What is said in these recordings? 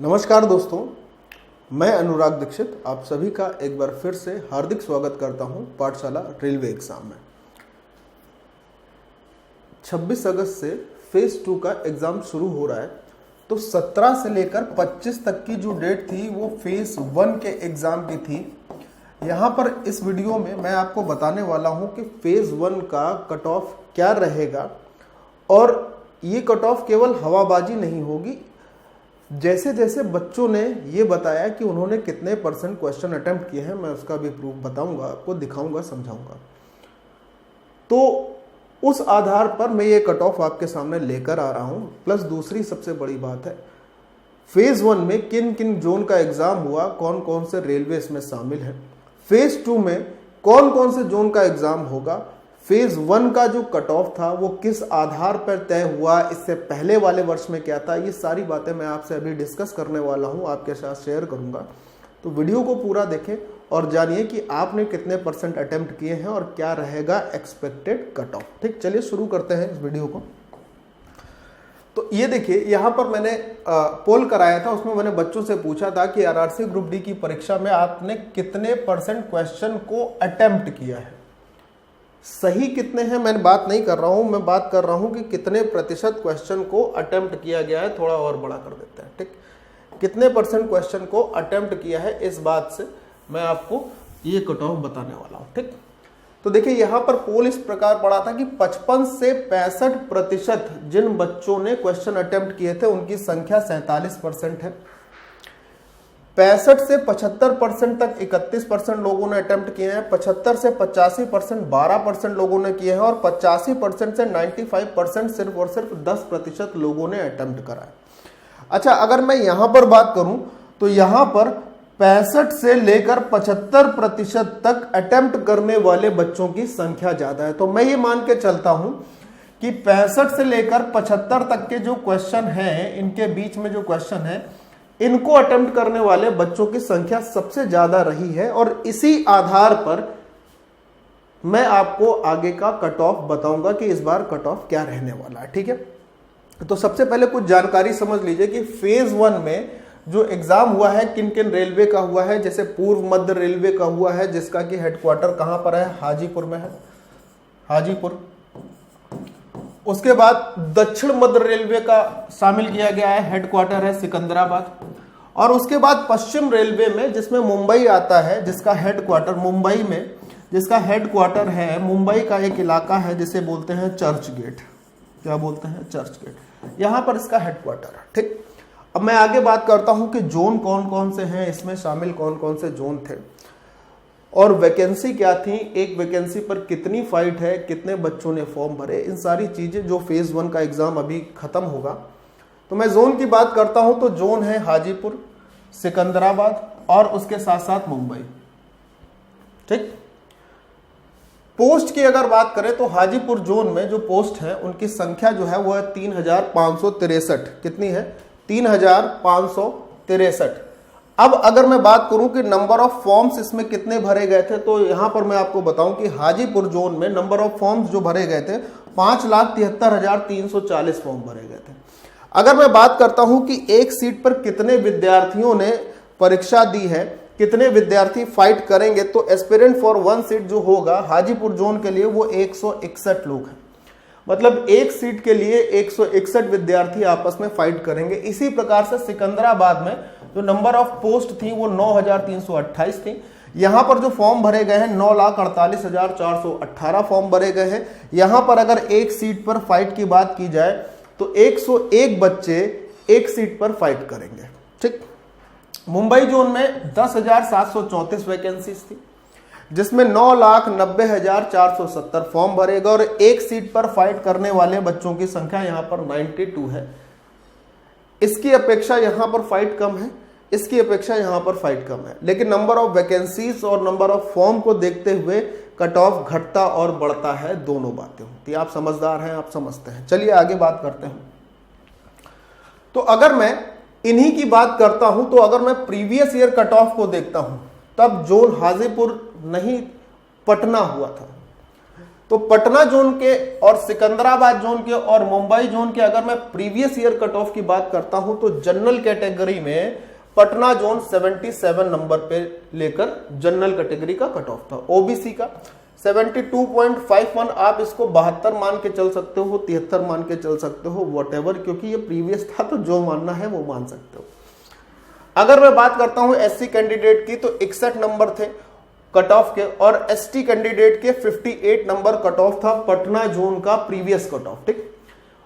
नमस्कार दोस्तों, मैं अनुराग दीक्षित आप सभी का एक बार फिर से हार्दिक स्वागत करता हूं पाठशाला रेलवे एग्जाम में। 26 अगस्त से फेज 2 का एग्जाम शुरू हो रहा है, तो 17 से लेकर 25 तक की जो डेट थी वो फेज 1 के एग्जाम की थी। यहाँ पर इस वीडियो में मैं आपको बताने वाला हूँ कि फेज 1 का कट ऑफ क्या रहेगा, और ये कट ऑफ केवल हवाबाजी नहीं होगी। जैसे जैसे बच्चों ने ये बताया कि उन्होंने कितने परसेंट क्वेश्चन अटेम्प्ट किए हैं, मैं उसका भी प्रूफ बताऊंगा, आपको दिखाऊंगा, समझाऊंगा। तो उस आधार पर मैं ये कट ऑफ आपके सामने लेकर आ रहा हूं। प्लस दूसरी सबसे बड़ी बात है, फेज 1 में किन किन जोन का एग्जाम हुआ, कौन कौन से रेलवे इसमें शामिल है, फेज 2 में कौन कौन से जोन का एग्जाम होगा, फेज 1 का जो कट ऑफ था वो किस आधार पर तय हुआ, इससे पहले वाले वर्ष में क्या था, ये सारी बातें मैं आपसे अभी डिस्कस करने वाला हूं, आपके साथ शेयर करूंगा। तो वीडियो को पूरा देखें और जानिए कि आपने कितने परसेंट अटेम्प्ट किए हैं और क्या रहेगा एक्सपेक्टेड कट ऑफ। ठीक, चलिए शुरू करते हैं इस वीडियो को। तो ये देखिए, यहाँ पर मैंने पोल कराया था, उसमें मैंने बच्चों से पूछा था कि आरआरसी ग्रुप डी की परीक्षा में आपने कितने परसेंट क्वेश्चन को अटेम्प्ट किया है। सही कितने हैं मैं बात नहीं कर रहा हूं, मैं बात कर रहा हूं कि कितने प्रतिशत क्वेश्चन को अटेम्प्ट किया गया है। थोड़ा और बड़ा कर देते हैं, ठीक, कितने परसेंट क्वेश्चन को अटेम्प्ट किया है, इस बात से मैं आपको ये कट ऑफ बताने वाला हूं। ठीक, तो देखिए यहाँ पर पोल इस प्रकार पड़ा था कि 55 से 65% जिन बच्चों ने क्वेश्चन अटेम्प्ट किए थे उनकी संख्या 47% है। 65 से 75% तक 31% लोगों ने अटेम्प्ट किए हैं। 75 से 85% 12% लोगों ने किए हैं, और 85% से 95% सिर्फ और सिर्फ 10% लोगों ने अटेम्प्ट करा है। अच्छा, अगर मैं यहां पर बात करूं तो यहां पर 65 से लेकर 75% तक अटेम्प्ट करने वाले बच्चों की संख्या ज्यादा है। तो मैं ये मान के चलता हूं कि 65 से लेकर 75 तक के जो क्वेश्चन हैं, इनके बीच में जो क्वेश्चन है, इनको अटेम्प्ट करने वाले बच्चों की संख्या सबसे ज्यादा रही है, और इसी आधार पर मैं आपको आगे का कट ऑफ बताऊंगा कि इस बार कट ऑफ क्या रहने वाला है। ठीक है, तो सबसे पहले कुछ जानकारी समझ लीजिए कि फेज 1 में जो एग्जाम हुआ है किन किन रेलवे का हुआ है। जैसे पूर्व मध्य रेलवे का हुआ है, जिसका कि हेडक्वार्टर कहां पर है, हाजीपुर में है, हाजीपुर। उसके बाद दक्षिण मध्य रेलवे का शामिल किया गया है, हेडक्वार्टर है सिकंदराबाद। और उसके बाद पश्चिम रेलवे में, जिसमें मुंबई आता है, जिसका हेडक्वार्टर मुंबई में, जिसका हेडक्वार्टर है मुंबई का एक इलाका है जिसे बोलते हैं चर्च गेट। क्या बोलते हैं? चर्च गेट। यहां पर इसका हेडक्वार्टर है। ठीक, अब मैं आगे बात करता हूं कि जोन कौन कौन से हैं, इसमें शामिल कौन कौन से जोन थे, और वैकेंसी क्या थी, एक वैकेंसी पर कितनी फाइट है, कितने बच्चों ने फॉर्म भरे, इन सारी चीजें जो फेज 1 का एग्जाम अभी खत्म होगा। तो मैं जोन की बात करता हूं तो जोन है हाजीपुर, सिकंदराबाद और उसके साथ साथ मुंबई। ठीक, पोस्ट की अगर बात करें तो हाजीपुर जोन में जो पोस्ट है उनकी संख्या जो है वो है 3563। कितनी है? 3563। अब अगर मैं बात करूं कि नंबर ऑफ फॉर्म्स इसमें कितने भरे गए थे, तो यहां पर मैं आपको बताऊं कि हाजीपुर जोन में नंबर ऑफ फॉर्म्स जो भरे गए थे 5,73,340 फॉर्म भरे गए थे। अगर मैं बात करता हूं कि एक सीट पर कितने विद्यार्थियों ने परीक्षा दी है, कितने विद्यार्थी फाइट करेंगे, तो एस्पिरेंट फॉर 1 सीट जो होगा हाजीपुर जोन के लिए वो 161 लोग हैं। मतलब एक सीट के लिए 161 विद्यार्थी आपस में फाइट करेंगे। इसी प्रकार से सिकंदराबाद में जो नंबर ऑफ पोस्ट थी वो 9,328 थी। यहां पर जो फॉर्म भरे गए हैं 9,48,418 फॉर्म भरे गए हैं। यहां पर अगर एक सीट पर फाइट की बात की जाए तो 101 बच्चे एक सीट पर फाइट करेंगे। ठीक, मुंबई जोन में 10,734 वैकेंसीज थी, जिसमें 9,90,470 फॉर्म भरेगा, और एक सीट पर फाइट करने वाले बच्चों की संख्या यहां पर 92 है। इसकी अपेक्षा यहां पर फाइट कम है, इसकी अपेक्षा यहां पर फाइट कम है, लेकिन नंबर ऑफ वैकेंसीज और नंबर ऑफ फॉर्म को देखते हुए कट ऑफ घटता और बढ़ता है, दोनों बातें होती है। आप समझदार हैं, आप समझते हैं। चलिए आगे बात करते हैं। तो अगर मैं इन्हीं की बात करता हूं तो अगर मैं प्रीवियस ईयर कट ऑफ को देखता हूं, तब जोन हाजीपुर नहीं, पटना हुआ था। तो पटना जोन के और सिकंदराबाद जोन के और मुंबई जोन के अगर मैं प्रीवियस ईयर कट ऑफ की बात करता हूं तो जनरल कैटेगरी में पटना जोन 77 नंबर पे लेकर जनरल कैटेगरी का कट ऑफ था। ओबीसी का 72.51, आप इसको 72 मान के चल सकते हो, 73 मान के चल सकते हो, व्हाटएवर, क्योंकि ये प्रीवियस था तो जो मानना है वो मान सकते हो। अगर मैं बात करता हूं एससी कैंडिडेट की तो 61 नंबर थे कट ऑफ के, और एसटी कैंडिडेट के 58 नंबर कट ऑफ था पटना जोन का प्रीवियस कट ऑफ। ठीक,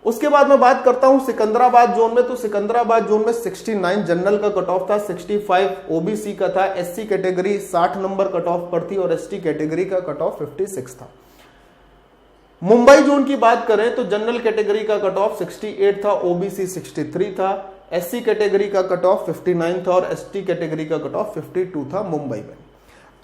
उसके बाद मैं बात करता हूं सिकंदराबाद जोन में, तो सिकंदराबाद जोन में 69 जनरल का कट ऑफ था, 65 ओबीसी का था, SC category 60 number cut off पर थी और एसटी कैटेगरी का कट ऑफ 56 था। मुंबई जोन की बात करें तो जनरल कैटेगरी का कट ऑफ 68 था, ओबीसी 63 था, एससी कैटेगरी का कट ऑफ 59 था और एसटी कैटेगरी का कट ऑफ 52 था मुंबई में।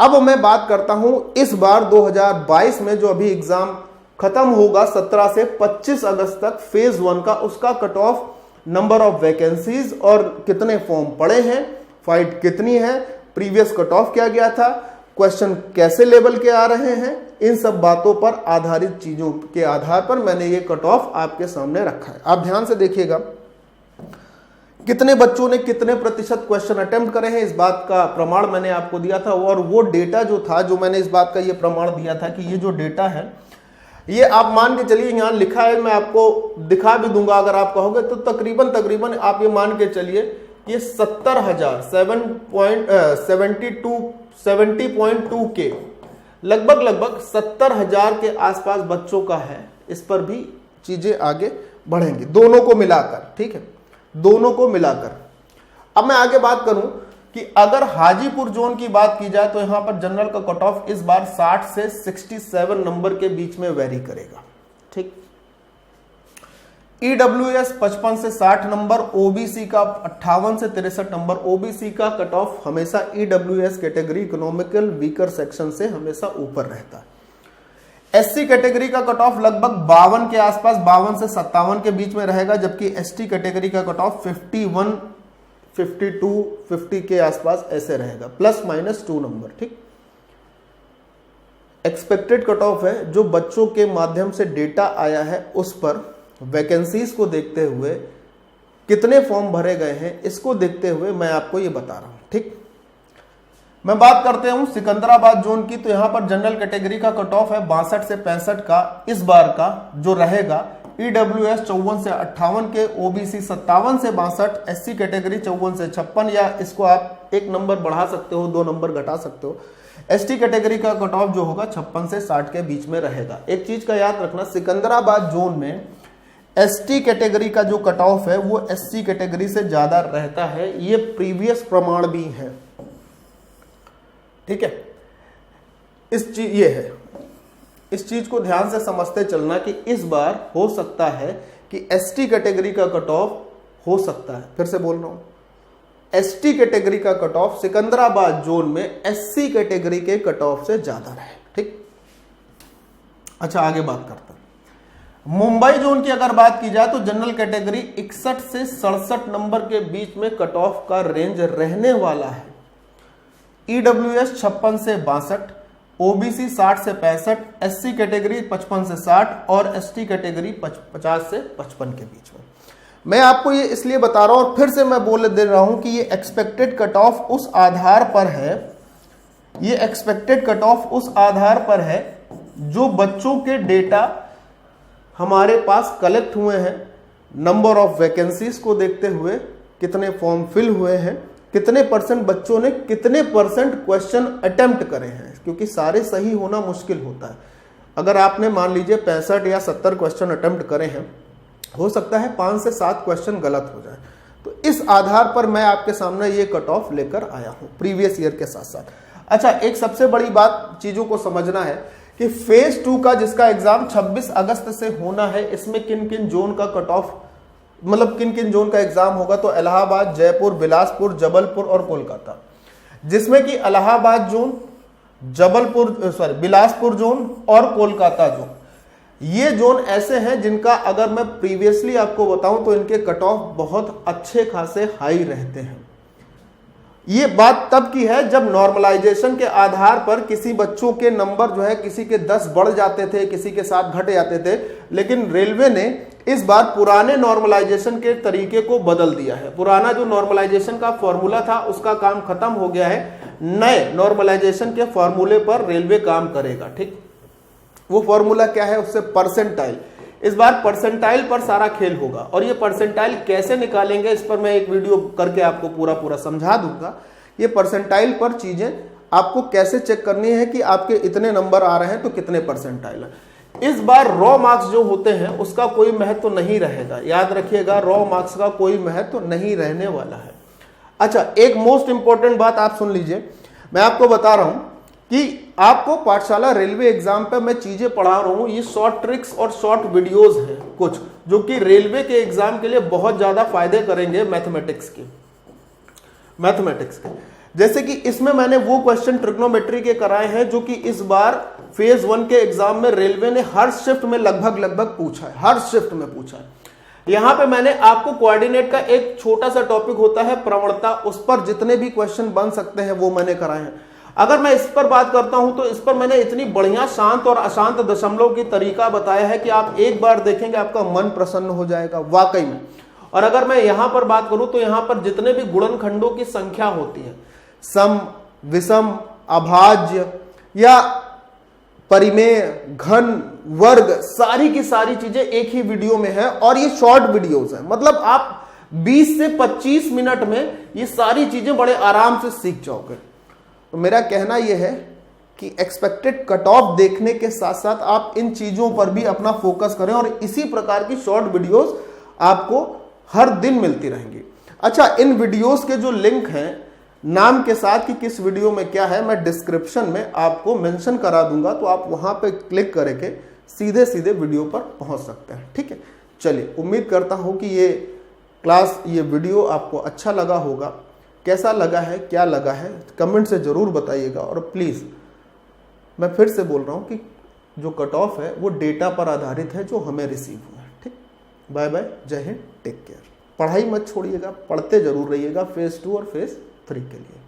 अब मैं बात करता हूं इस बार 2022 में जो अभी एग्जाम खत्म होगा 17 से 25 अगस्त तक फेज 1 का, उसका cut off, number of vacancies और कितने फॉर्म पड़े हैं, फाइट कितनी है, प्रीवियस कट ऑफ क्या गया था, क्वेश्चन कैसे लेवल के आ रहे हैं, इन सब बातों पर आधारित चीजों के आधार पर मैंने ये कट ऑफ आपके सामने रखा है। आप ध्यान से देखिएगा कितने बच्चों ने कितने प्रतिशत क्वेश्चन अटेम्प्ट करे हैं, इस बात का प्रमाण मैंने आपको दिया था। और वो डेटा जो था, जो मैंने इस बात का ये प्रमाण दिया था कि ये जो डेटा है ये आप मान के चलिए, यहाँ लिखा है, मैं आपको दिखा भी दूंगा अगर आप कहोगे तो, तकरीबन आप ये मान के चलिए ये 70,000 70.2 के लगभग 70,000 के आसपास बच्चों का है। इस पर भी चीजें आगे बढ़ेंगी दोनों को मिलाकर। ठीक है, दोनों को मिलाकर। अब मैं आगे बात करूं कि अगर हाजीपुर जोन की बात की जाए तो यहां पर जनरल का कट ऑफ इस बार 60 से 67 नंबर के बीच में वेरी करेगा। ठीक, ईडब्ल्यूएस 55 से 60 नंबर, ओबीसी का 58 से 63 नंबर। ओबीसी का कट ऑफ हमेशा EWS category economical weaker section से हमेशा ऊपर रहता है। एससी कैटेगरी का कट ऑफ लगभग 52 के आसपास, 52 से 57 के बीच में रहेगा, जबकि एसटी कैटेगरी का कट ऑफ 51, 52, 50 के आसपास ऐसे रहेगा, ±2 नंबर। ठीक, एक्सपेक्टेड कट ऑफ है जो बच्चों के माध्यम से डेटा आया है, उस पर वैकेंसीज को देखते हुए कितने फॉर्म भरे गए हैं इसको देखते हुए मैं आपको ये बता रहा हूं। ठीक, मैं बात करते हूं सिकंदराबाद जोन की, तो यहां पर जनरल कैटेगरी का कट ऑफ है 62 से 65 का इस बार का जो रहेगा, ईडब्ल्यूएस 54 से 58 के, ओबीसी 57 से 62, एससी कैटेगरी 54 से 56, या इसको आप 1 नंबर बढ़ा सकते हो, 2 नंबर घटा सकते हो। एसटी कैटेगरी का कट ऑफ जो होगा 56 से 60 के बीच में रहेगा। एक चीज का याद रखना, सिकंदराबाद जोन में एसटी कैटेगरी का जो कट ऑफ है वो एससी कैटेगरी से ज्यादा रहता है, ये प्रीवियस प्रमाण भी है। ठीक है, ये है, इस चीज को ध्यान से समझते चलना कि इस बार हो सकता है कि एसटी कैटेगरी का कट ऑफ हो सकता है, फिर से बोल रहा हूं, एसटी कैटेगरी का कट ऑफ सिकंदराबाद जोन में एससी कैटेगरी के कट ऑफ से ज्यादा रहे। ठीक, अच्छा आगे बात करते हैं। मुंबई जोन की अगर बात की जाए तो जनरल कैटेगरी 61 से 67 नंबर के बीच में कट ऑफ का रेंज रहने वाला है। ईडब्ल्यूएस 56 से 62, ओबीसी 60 से 65, एससी कैटेगरी 55 से 60 और एसटी कैटेगरी 50 से 55 के बीच में। मैं आपको ये इसलिए बता रहा हूं और फिर से मैं बोल दे रहा हूं कि ये एक्सपेक्टेड कट ऑफ उस आधार पर है, ये एक्सपेक्टेड कट ऑफ उस आधार पर है जो बच्चों के डेटा हमारे पास कलेक्ट हुए हैं, नंबर ऑफ वैकेंसीज को देखते हुए कितने फॉर्म फिल हुए हैं, कितने परसेंट बच्चों ने कितने परसेंट क्वेश्चन अटेम्प्ट करे हैं, क्योंकि सारे सही होना मुश्किल होता है। अगर आपने मान लीजिए 65 या 70 क्वेश्चन अटेम्प्ट करे हैं, हो सकता है 5 से 7 क्वेश्चन गलत हो जाए। तो इस आधार पर मैं आपके सामने ये कट ऑफ लेकर आया हूं प्रीवियस ईयर के साथ साथ। अच्छा, एक सबसे बड़ी बात चीजों को समझना है कि फेज 2 का जिसका एग्जाम 26 अगस्त से होना है, इसमें किन किन जोन का कट ऑफ, मतलब किन किन जोन का एग्जाम होगा, तो इलाहाबाद, जयपुर, बिलासपुर, जबलपुर और कोलकाता, जिसमें कि इलाहाबाद जोन, बिलासपुर जोन और कोलकाता जोन, ये जोन ऐसे हैं जिनका अगर मैं प्रीवियसली आपको बताऊं तो इनके कट ऑफ बहुत अच्छे खासे हाई रहते हैं। ये बात तब की है जब नॉर्मलाइजेशन के आधार पर किसी बच्चों के नंबर जो है किसी के 10 बढ़ जाते थे, किसी के 7 घट जाते थे, लेकिन रेलवे ने इस बार पुराने नॉर्मलाइजेशन के तरीके को बदल दिया है। पुराना जो नॉर्मलाइजेशन का फॉर्मूला था उसका काम खत्म हो गया है, नए नॉर्मलाइजेशन के फॉर्मूले पर रेलवे काम करेगा। ठीक, वो फॉर्मूला क्या है? उससे परसेंटाइल, इस बार परसेंटाइल पर सारा खेल होगा। और ये परसेंटाइल कैसे निकालेंगे इस पर मैं एक वीडियो करके आपको पूरा समझा दूंगा। ये परसेंटाइल पर चीजें आपको कैसे चेक करनी है कि आपके इतने नंबर आ रहे हैं तो कितने परसेंटाइल है। इस बार रॉ मार्क्स जो होते हैं उसका कोई महत्व नहीं रहेगा, याद रखिएगा, रॉ मार्क्स का कोई महत्व नहीं रहने वाला है। अच्छा, एक मोस्ट इंपॉर्टेंट बात आप सुन लीजिए, मैं आपको बता रहा हूं कि आपको पाठशाला रेलवे एग्जाम पे मैं चीजें पढ़ा रहा हूं, ये शॉर्ट ट्रिक्स और शॉर्ट वीडियोस हैं कुछ जो कि रेलवे के एग्जाम के लिए बहुत ज्यादा फायदे करेंगे मैथमेटिक्स के। जैसे कि इसमें मैंने वो क्वेश्चन ट्रिग्नोमेट्री के कराए हैं जो कि इस बार फेज 1 के एग्जाम में रेलवे ने हर शिफ्ट में लगभग पूछा है, हर शिफ्ट में पूछा है। यहां पे मैंने आपको कोऑर्डिनेट का एक छोटा सा टॉपिक होता है प्रवणता, उस पर जितने भी क्वेश्चन बन सकते हैं वो मैंने कराए हैं। अगर मैं इस पर बात करता हूं तो इस पर मैंने इतनी बढ़िया शांत और अशांत दशमलव की तरीका बताया है कि आप एक बार देखेंगे आपका मन प्रसन्न हो जाएगा वाकई में। और अगर मैं यहां पर बात करूं तो यहां पर जितने भी गुणनखंडों की संख्या होती है, सम, विषम, अभाज्य या परिमेय, घन, वर्ग, सारी की सारी चीजें एक ही वीडियो में है। और ये शॉर्ट वीडियोस हैं, मतलब आप 20 से 25 मिनट में ये सारी चीजें बड़े आराम से सीख जाओगे। तो मेरा कहना यह है कि एक्सपेक्टेड कट ऑफ देखने के साथ साथ आप इन चीजों पर भी अपना फोकस करें और इसी प्रकार की शॉर्ट वीडियोस आपको हर दिन मिलती रहेंगी। अच्छा, इन वीडियोस के जो लिंक हैं नाम के साथ कि किस वीडियो में क्या है, मैं डिस्क्रिप्शन में आपको मेंशन करा दूंगा, तो आप वहां पे क्लिक करके सीधे वीडियो पर पहुंच सकते हैं। ठीक है, चलिए, उम्मीद करता हूं कि ये क्लास, ये वीडियो आपको अच्छा लगा होगा। कैसा लगा है, क्या लगा है, कमेंट से जरूर बताइएगा। और प्लीज मैं फिर से बोल रहा हूं कि जो कट ऑफ है वो डेटा पर आधारित है जो हमें रिसीव हुआ है। ठीक, बाय बाय, जय हिंद, टेक केयर। पढ़ाई मत छोड़िएगा, पढ़ते जरूर रहिएगा फेज 2 और फेज 3 के लिए।